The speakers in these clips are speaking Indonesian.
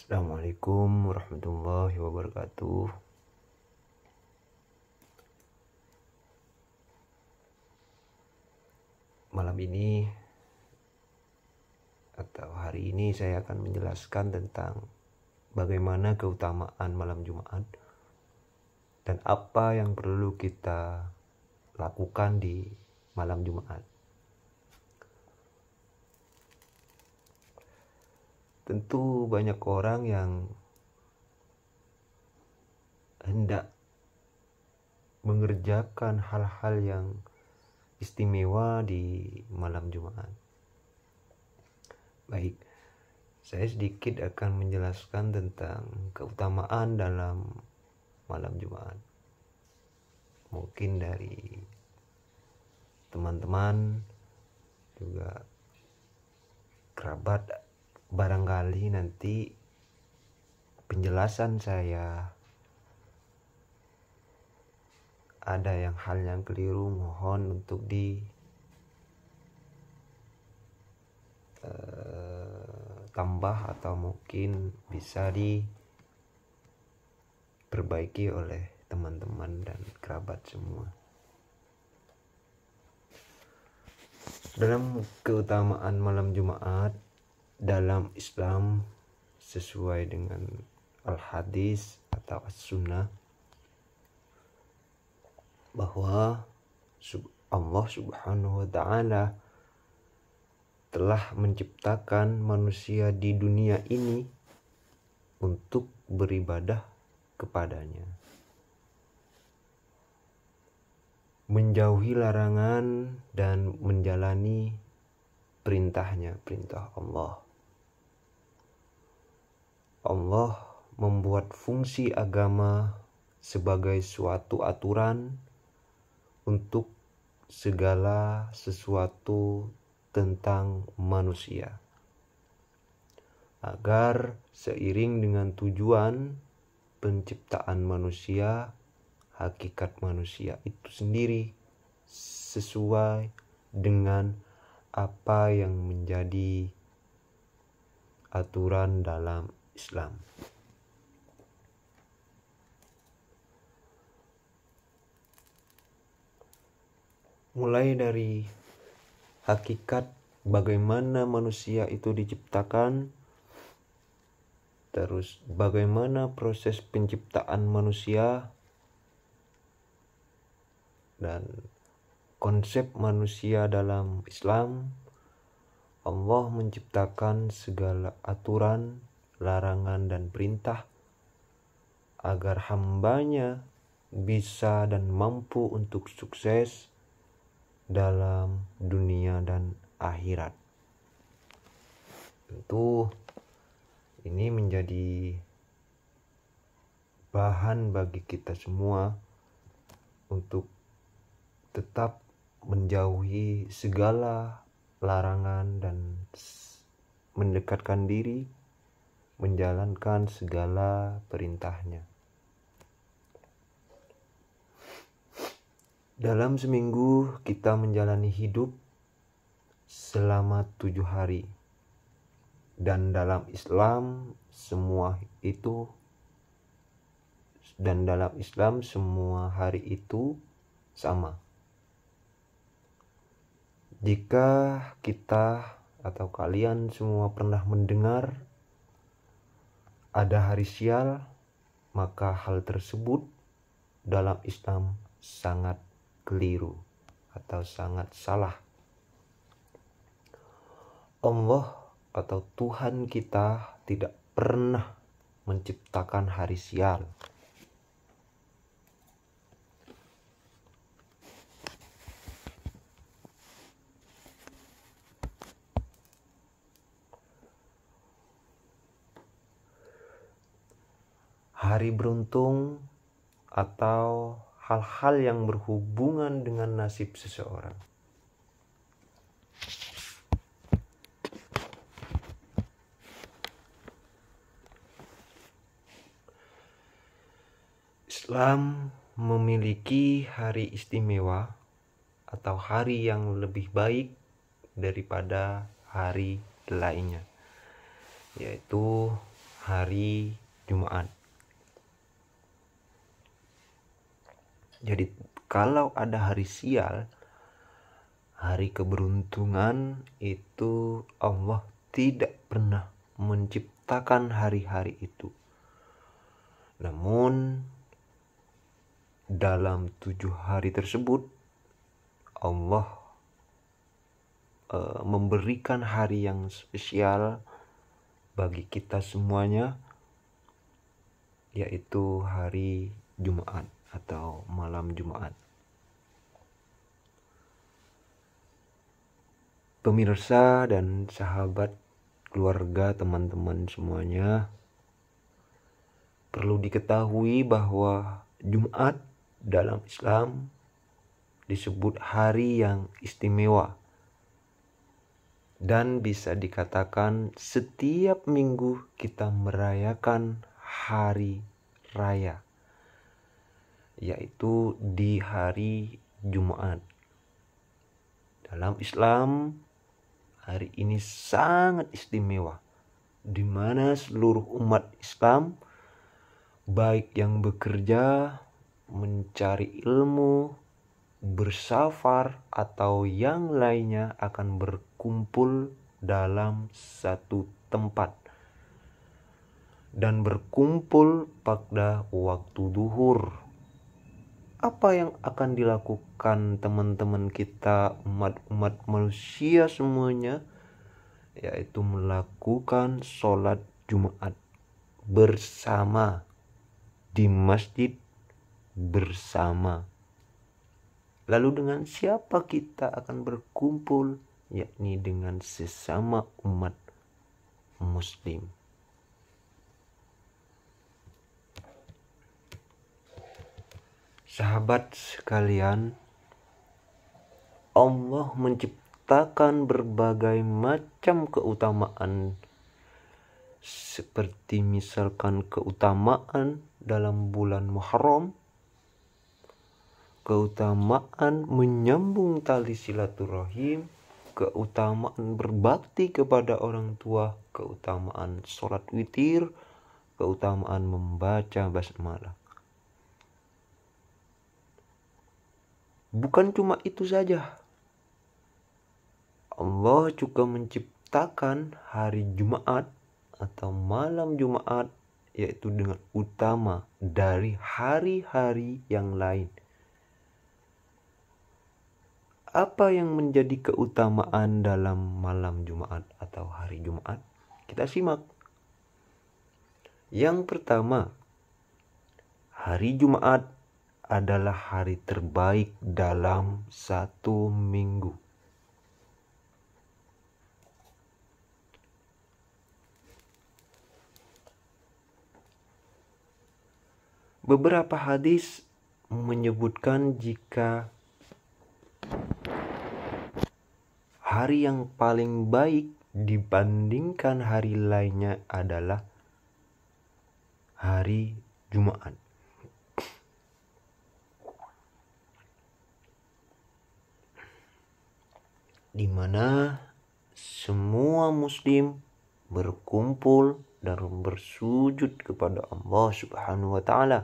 Assalamualaikum warahmatullahi wabarakatuh. Malam ini atau hari ini saya akan menjelaskan tentang bagaimana keutamaan malam Jumat dan apa yang perlu kita lakukan di malam Jumat. Tentu banyak orang yang hendak mengerjakan hal-hal yang istimewa di malam Jumat. Baik, saya sedikit akan menjelaskan tentang keutamaan dalam malam Jumat. Mungkin dari teman-teman juga kerabat barangkali nanti penjelasan saya ada yang hal yang keliru, mohon untuk tambah atau mungkin bisa diperbaiki oleh teman-teman dan kerabat semua. Dalam keutamaan malam Jumat dalam Islam sesuai dengan al-hadis atau as-sunnah bahwa Allah Subhanahu wa ta'ala telah menciptakan manusia di dunia ini untuk beribadah kepadanya, menjauhi larangan dan menjalani perintahnya, perintah Allah. Allah membuat fungsi agama sebagai suatu aturan untuk segala sesuatu tentang manusia, agar seiring dengan tujuan penciptaan manusia, hakikat manusia itu sendiri sesuai dengan apa yang menjadi aturan dalam Islam. Mulai dari hakikat bagaimana manusia itu diciptakan, terus bagaimana proses penciptaan manusia, dan konsep manusia dalam Islam. Allah menciptakan segala aturan, larangan, dan perintah agar hambanya bisa dan mampu untuk sukses dalam dunia dan akhirat. Tentu ini menjadi bahan bagi kita semua untuk tetap menjauhi segala larangan dan mendekatkan diri menjalankan segala perintahnya. Dalam seminggu kita menjalani hidup selama 7 hari. Dan dalam Islam semua hari itu sama. Jika kita atau kalian semua pernah mendengar ada hari sial, maka hal tersebut dalam Islam sangat keliru atau sangat salah. Allah atau Tuhan kita tidak pernah menciptakan hari sial. Hari beruntung atau hal-hal yang berhubungan dengan nasib seseorang. Islam memiliki hari istimewa atau hari yang lebih baik daripada hari lainnya, yaitu hari Jumat. Jadi kalau ada hari sial, hari keberuntungan, itu Allah tidak pernah menciptakan hari-hari itu. Namun dalam 7 hari tersebut Allah memberikan hari yang spesial bagi kita semuanya, yaitu hari Jumat atau malam Jumat. Pemirsa dan sahabat, keluarga, teman-teman semuanya, perlu diketahui bahwa Jumat dalam Islam disebut hari yang istimewa, dan bisa dikatakan setiap minggu kita merayakan hari raya, yaitu di hari Jumat. Dalam Islam, hari ini sangat istimewa, di mana seluruh umat Islam, baik yang bekerja, mencari ilmu, bersafar, atau yang lainnya, akan berkumpul dalam satu tempat dan berkumpul pada waktu duhur. Apa yang akan dilakukan teman-teman kita, umat manusia semuanya, yaitu melakukan sholat Jumat bersama di masjid bersama. Lalu dengan siapa kita akan berkumpul? Yakni dengan sesama umat muslim. Sahabat sekalian, Allah menciptakan berbagai macam keutamaan, seperti misalkan keutamaan dalam bulan Muharram, keutamaan menyambung tali silaturahim, keutamaan berbakti kepada orang tua, keutamaan sholat witir, keutamaan membaca basmalah. Bukan cuma itu saja, Allah juga menciptakan hari Jumat atau malam Jumat, yaitu dengan utama dari hari-hari yang lain. Apa yang menjadi keutamaan dalam malam Jumat atau hari Jumat? Kita simak. Yang pertama, hari Jumat adalah hari terbaik dalam satu minggu. Beberapa hadis menyebutkan jika hari yang paling baik dibandingkan hari lainnya adalah hari Jumat. Di mana semua muslim berkumpul dan bersujud kepada Allah Subhanahu wa taala.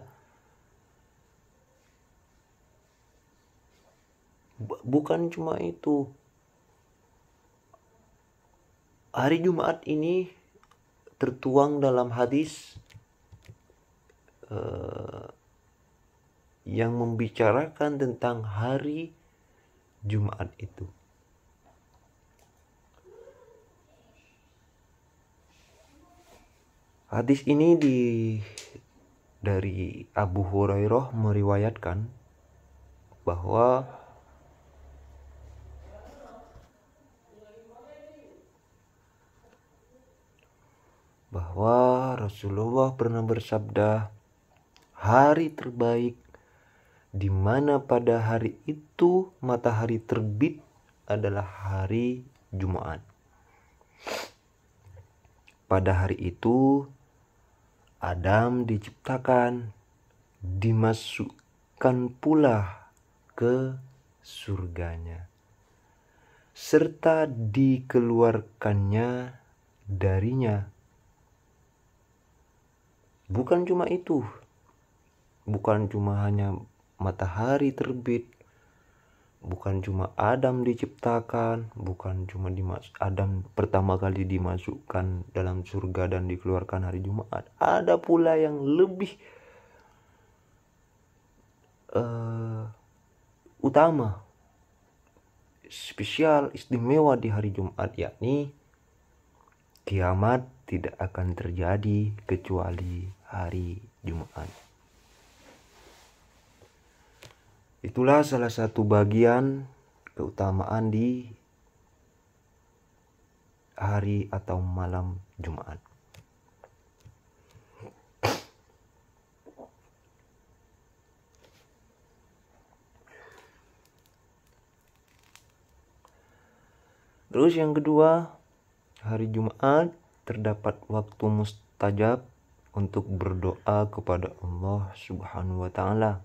Bukan cuma itu. Hari Jumat ini tertuang dalam hadis yang membicarakan tentang hari Jumat itu. Hadis ini dari Abu Hurairah meriwayatkan bahwa Rasulullah pernah bersabda, hari terbaik di mana pada hari itu matahari terbit adalah hari Jumat. Pada hari itu Adam diciptakan, dimasukkan pula ke surganya, serta dikeluarkannya darinya Bukan cuma itu, bukan cuma hanya matahari terbit, bukan cuma Adam diciptakan, bukan cuma Adam pertama kali dimasukkan dalam surga dan dikeluarkan hari Jumat. Ada pula yang lebih utama, spesial, istimewa di hari Jumat, yakni kiamat tidak akan terjadi kecuali hari Jumat. Itulah salah satu bagian keutamaan di hari atau malam Jumat. Terus yang kedua, hari Jumat terdapat waktu mustajab untuk berdoa kepada Allah Subhanahu wa Ta'ala.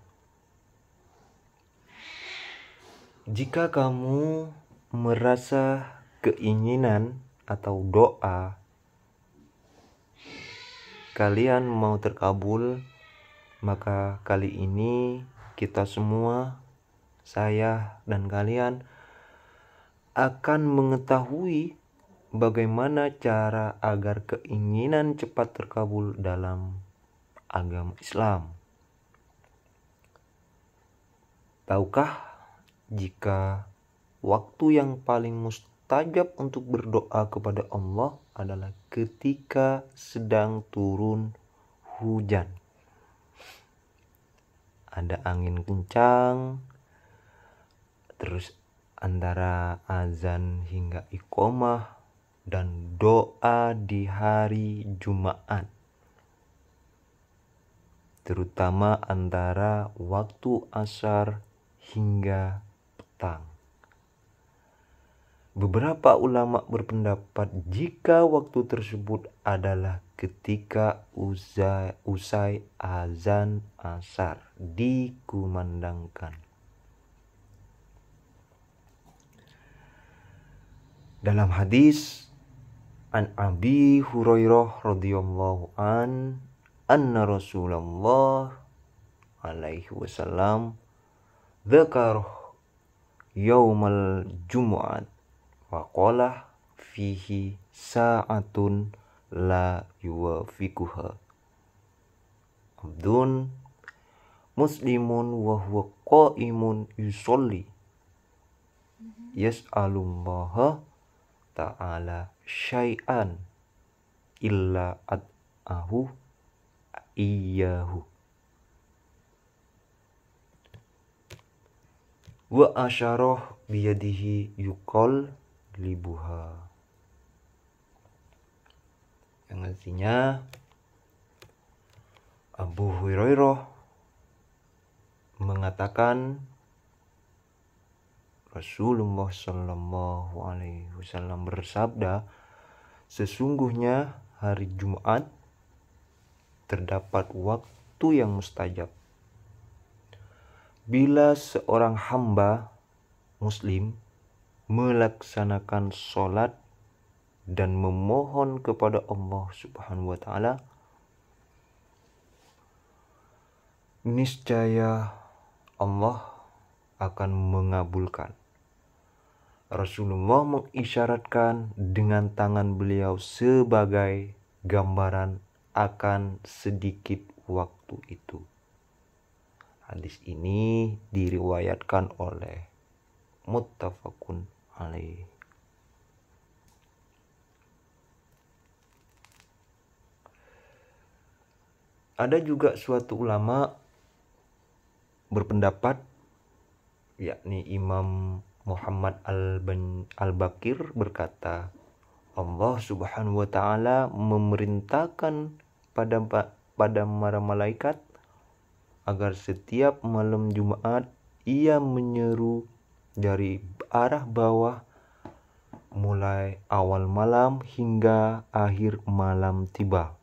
Jika kamu merasa keinginan atau doa kalian mau terkabul, maka kali ini kita semua, saya dan kalian, akan mengetahui bagaimana cara agar keinginan cepat terkabul dalam agama Islam. Tahukah jika waktu yang paling mustajab untuk berdoa kepada Allah adalah ketika sedang turun hujan? Ada angin kencang, terus antara azan hingga iqomah, dan doa di hari Jumat, terutama antara waktu asar hingga petang. Beberapa ulama berpendapat jika waktu tersebut adalah ketika usai azan asar dikumandangkan. Dalam hadis an Abi Hurairah radhiyallahu anna Rasulullah alaihi wasallam dzakara yaumal jumu'at wa qala fihi sa'atun la yuwafiquha abdun muslimun wa huwa qa'imun yusolli yas'alullaha ta'ala syai'an illa at'ahu iyyahu wa asyarah biyadihi yuqal libuha, yang artinya Abu Hurairah mengatakan Rasulullah Sallallahu Alaihi Wasallam bersabda, sesungguhnya hari Jumat terdapat waktu yang mustajab. Bila seorang hamba muslim melaksanakan sholat dan memohon kepada Allah Subhanahu wa Ta'ala, niscaya Allah akan mengabulkan. Rasulullah mengisyaratkan dengan tangan beliau sebagai gambaran akan sedikit waktu itu. Hadis ini diriwayatkan oleh muttafaqun alaih. Ada juga suatu ulama berpendapat, yakni Imam Muhammad Al-Bakir berkata, Allah Subhanahu wa Ta'ala memerintahkan pada para malaikat agar setiap malam Jumat ia menyeru dari arah bawah mulai awal malam hingga akhir malam tiba.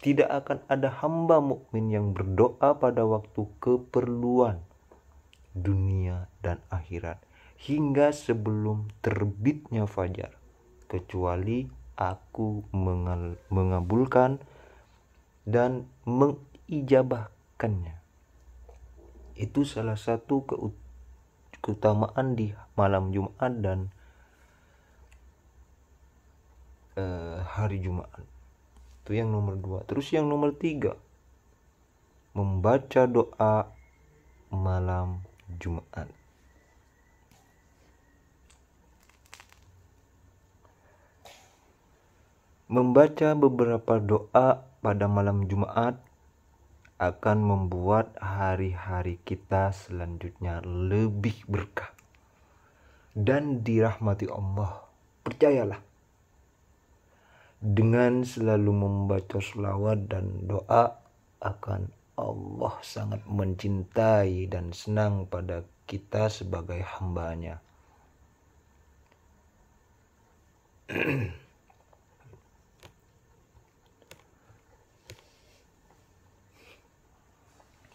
Tidak akan ada hamba mukmin yang berdoa pada waktu keperluan dunia dan akhirat hingga sebelum terbitnya fajar, kecuali aku mengabulkan dan mengijabahkannya. Itu salah satu keutamaan di malam Jumat dan hari Jumat. Itu yang nomor 2. Terus yang nomor 3, membaca doa malam Jumat. Membaca beberapa doa pada malam Jumat akan membuat hari-hari kita selanjutnya lebih berkah dan dirahmati Allah. Percayalah, dengan selalu membaca sholawat dan doa akan Allah sangat mencintai dan senang pada kita sebagai hamba-Nya.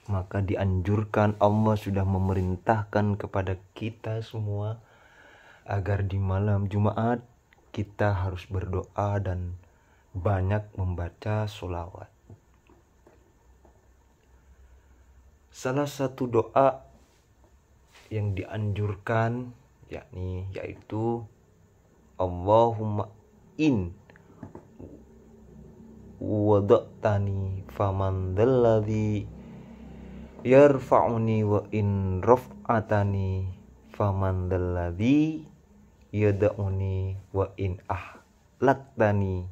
Maka dianjurkan, Allah sudah memerintahkan kepada kita semua agar di malam Jumat kita harus berdoa dan banyak membaca sholawat. Salah satu doa yang dianjurkan yaitu Allahumma in wada'tani faman dzalladzi yarfa'uni wa in raf'atani faman dzalladzi yada'uni wa in ahlaktani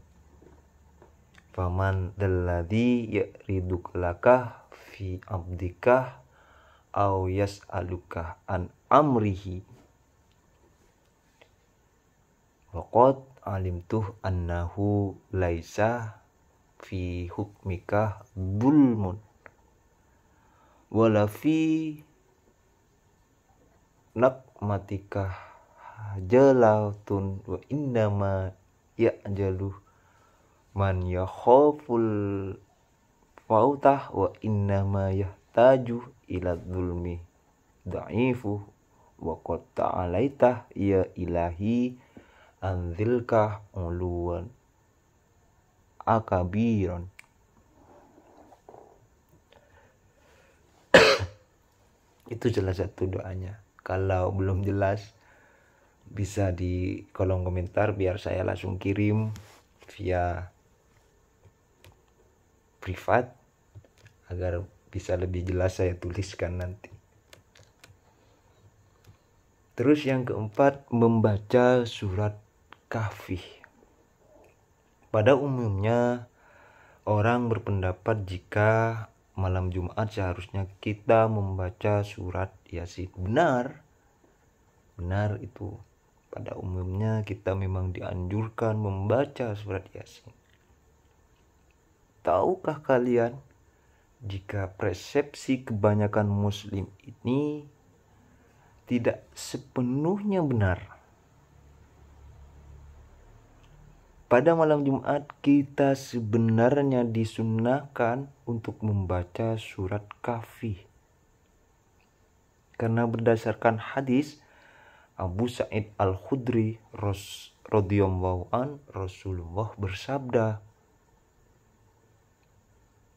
faman dzalladzi ya'riduka laka fi abdika aw yas'aluka an amrihi waqad alimtuh annahu laisa fi hukmika dzulmun wala fi nakmatika jalatun wa innama ya'jalu man yakhaful fautah wa innama yahtaju ila dzulmi da'ifu wa qad ta'alaitah ya ilahi anzilka uluwan akabiran. Itu salah satu doanya. Kalau belum jelas bisa di kolom komentar biar saya langsung kirim via privat agar bisa lebih jelas saya tuliskan nanti. Terus yang keempat, membaca surat Kahfi. Pada umumnya orang berpendapat jika malam Jumat seharusnya kita membaca surat Yasin. Benar itu. Pada umumnya kita memang dianjurkan membaca surat Yasin. Tahukah kalian jika persepsi kebanyakan muslim ini tidak sepenuhnya benar? Pada malam Jumat kita sebenarnya disunahkan untuk membaca surat Kahfi. Karena berdasarkan hadis Abu Sa'id Al-Khudri radhiyallahu an, Rasulullah bersabda,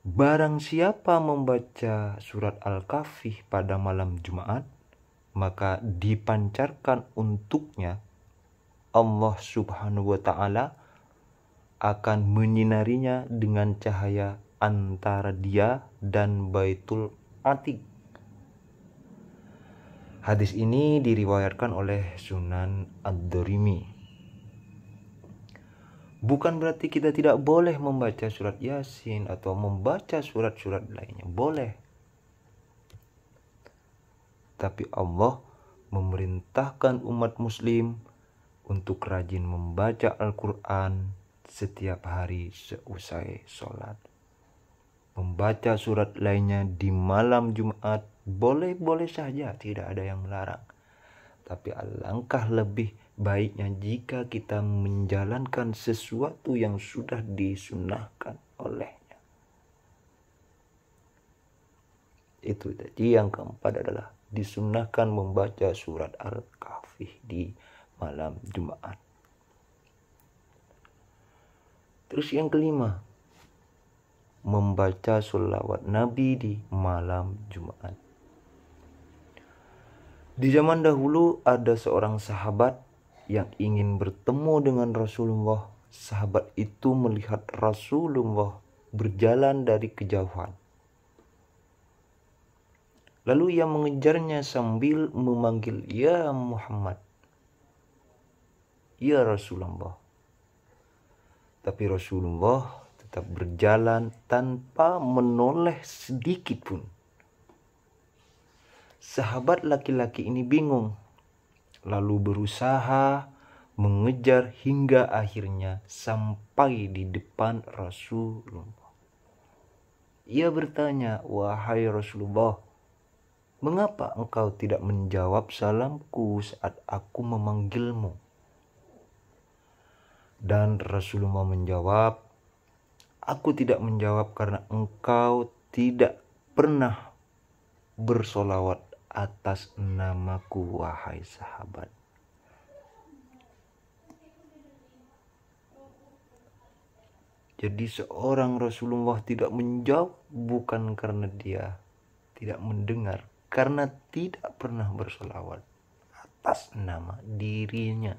barang siapa membaca surat Al-Kahfi pada malam Jumat, maka dipancarkan untuknya Allah Subhanahu wa ta'ala akan menyinarinya dengan cahaya antara dia dan Baitul Atiq. Hadis ini diriwayatkan oleh Sunan Ad-Darimi. Bukan berarti kita tidak boleh membaca surat Yasin atau membaca surat-surat lainnya. Boleh. Tapi Allah memerintahkan umat muslim untuk rajin membaca Al-Quran setiap hari seusai sholat. Membaca surat lainnya di malam Jumat boleh-boleh saja, tidak ada yang melarang. Tapi alangkah lebih baiknya jika kita menjalankan sesuatu yang sudah disunahkan olehnya. Itu tadi yang keempat adalah disunahkan membaca surat Al-Kahfi di malam Jumat. Terus yang kelima, membaca sholawat Nabi di malam Jumat. Di zaman dahulu ada seorang sahabat yang ingin bertemu dengan Rasulullah. Sahabat itu melihat Rasulullah berjalan dari kejauhan. Lalu ia mengejarnya sambil memanggil, "Ya Muhammad, ya Rasulullah." Tapi Rasulullah tetap berjalan tanpa menoleh sedikit pun. Sahabat laki-laki ini bingung, lalu berusaha mengejar hingga akhirnya sampai di depan Rasulullah. Ia bertanya, "Wahai Rasulullah, mengapa engkau tidak menjawab salamku saat aku memanggilmu?" Dan Rasulullah menjawab, "Aku tidak menjawab karena engkau tidak pernah bersolawat atas namaku, wahai sahabat." Jadi seorang Rasulullah tidak menjawab bukan karena dia tidak mendengar, karena tidak pernah bersolawat atas nama dirinya.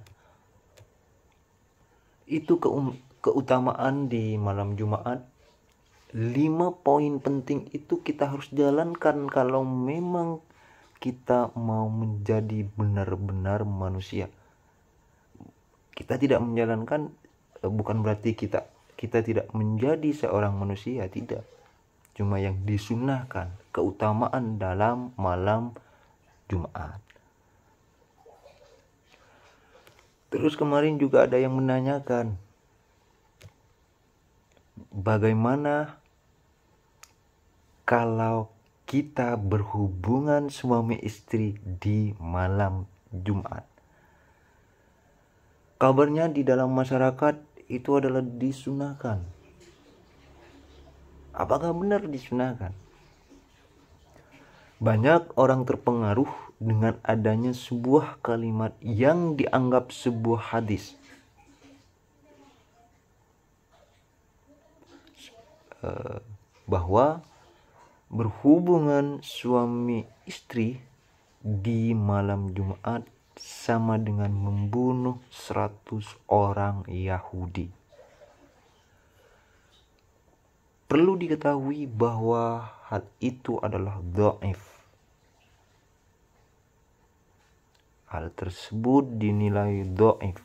Itu keutamaan di malam Jumat. 5 poin penting itu kita harus jalankan kalau memang kita mau menjadi benar-benar manusia. Kita tidak menjalankan bukan berarti kita tidak menjadi seorang manusia, tidak. Cuma yang disunahkan, keutamaan dalam malam Jumat. Terus kemarin juga ada yang menanyakan, bagaimana kalau kita berhubungan suami istri di malam Jumat? Kabarnya di dalam masyarakat itu adalah disunahkan. Apakah benar disunahkan? Banyak orang terpengaruh dengan adanya sebuah kalimat yang dianggap sebuah hadis. Bahwa berhubungan suami istri di malam Jumat sama dengan membunuh 100 orang Yahudi. Perlu diketahui bahwa hal itu adalah dhaif. Hal tersebut dinilai dhaif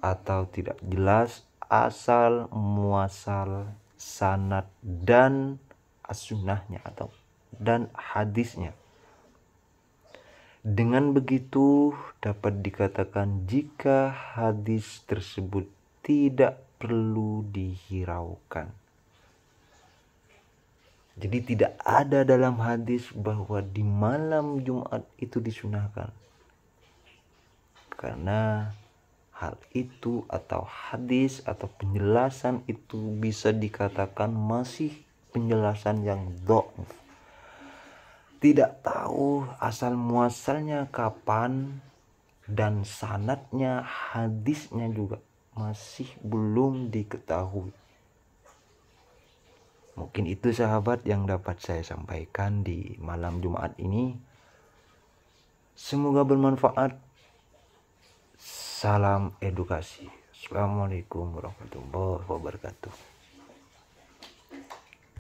atau tidak jelas asal muasal sanad dan as-sunnahnya dan hadisnya. Dengan begitu dapat dikatakan jika hadis tersebut tidak perlu dihiraukan. Jadi tidak ada dalam hadis bahwa di malam Jumat itu disunahkan. Karena hal itu atau hadis atau penjelasan itu bisa dikatakan masih penjelasan yang dhaif. Tidak tahu asal muasalnya kapan dan sanadnya, hadisnya juga masih belum diketahui. Mungkin itu sahabat yang dapat saya sampaikan di malam Jumat ini. Semoga bermanfaat. Salam edukasi. Assalamualaikum warahmatullahi wabarakatuh.